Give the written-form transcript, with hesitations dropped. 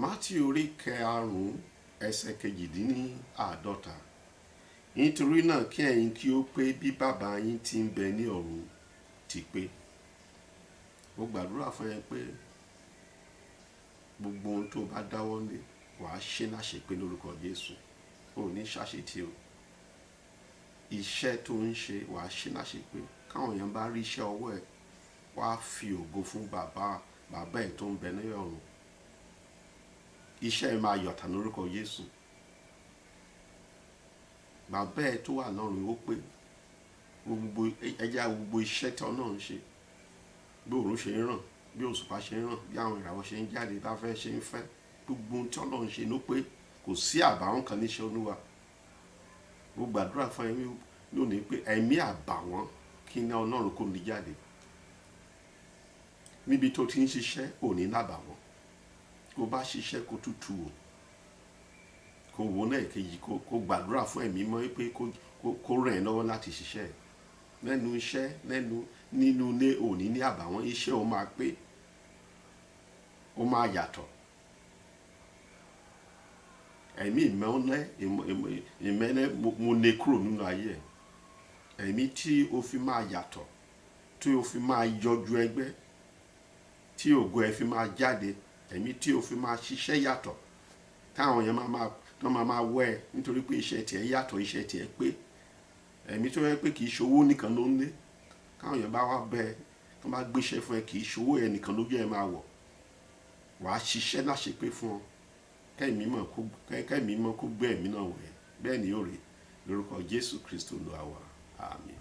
Mátíù orí karùn-ún ẹsẹ̀ kejìdínláàádọ́ta. Nítorí náà kí ẹ̀yin kí ó pé bí bàbá yín tí ń bẹ ní ọ̀run ti pé. Mo gbàdúrà fún ẹ pé gbogbo ohun tó bá dáwọ́ lé wàá ṣe láṣepé lórúkọ Jésù. O ní ṣàṣetì o. Iṣẹ́ tó ń ṣe wàá ṣe láṣepé. Káwọn èèyàn bá rí iṣẹ́ ọwọ́ ẹ, wàá fi ògo fún bàbá ẹ tó ń bẹ ní ọ̀run. Iṣẹ́ ẹ máa yọ̀tà lórúkọ Jésù. Bàbá ẹ tó wà lọ́run ó pé gbogbo iṣẹ́ tí Ọlọ́run ń ṣe, bí òòrùn ṣe ń ràn, bí òṣùpá ṣe ń ràn, bí àwọn ìràwọ̀ ṣe ń jáde, láfẹ́ ṣe ń fẹ́, gbogbo ohun tí Ọlọ́run ṣe ló pé, kò sí àbàwọ́n kan níṣẹ́ Olúwa. Mo gbàdúrà fún ẹ lónìí pé ẹ̀mí àbàwọ́n kí iná Ọlọ́run kò ní jáde. Níbi tó ti ń ṣiṣẹ́ ò ní lábàwọ́n. Kó bá ṣiṣẹ́ kó tútù o. Kó wo náà èkejì kó gbàdúrà fún ẹ̀mí mọ́ pé kó ràn ẹ́ lọ́wọ́ láti ṣiṣẹ́. Lẹ́nu iṣẹ́, nínú ilé ò ní ní àbàwọ́n. Iṣẹ́ ó máa pé, ó máa yàtọ̀. Ẹ̀mí ìmẹ́lẹ́ mo lè kúrò nínú ayé ẹ̀. Ẹ̀mí tí o fi máa yàtọ̀, tí o fi máa yọjú ẹgbẹ́, tí ògo ẹ fi máa jáde, ẹ̀mí tí o fi máa ṣiṣẹ́ yàtọ̀, táwọn èèyàn máa wọ́ ẹ nítorí pé iṣẹ́ tiẹ̀ yàtọ̀, iṣẹ́ tiẹ̀ pé. Ẹ̀mí tó yẹ pé kì í ṣowó nìkan ló ń lé. Káwọn èèyàn bá wá bẹ ẹ, tó bá gbéṣẹ́ fún ẹ, kì í ṣowó ẹ nìkan lójú ẹ máa wọ̀. Wàá ṣiṣẹ́ láṣepé fún ọ. Kẹ́mi mọ̀ kó gbé ẹ̀mí náà wọ̀ ẹ́. Bẹ́ẹ̀ ni yóò rí lórúkọ Jésù Kristi Olúwa wa. Àmín.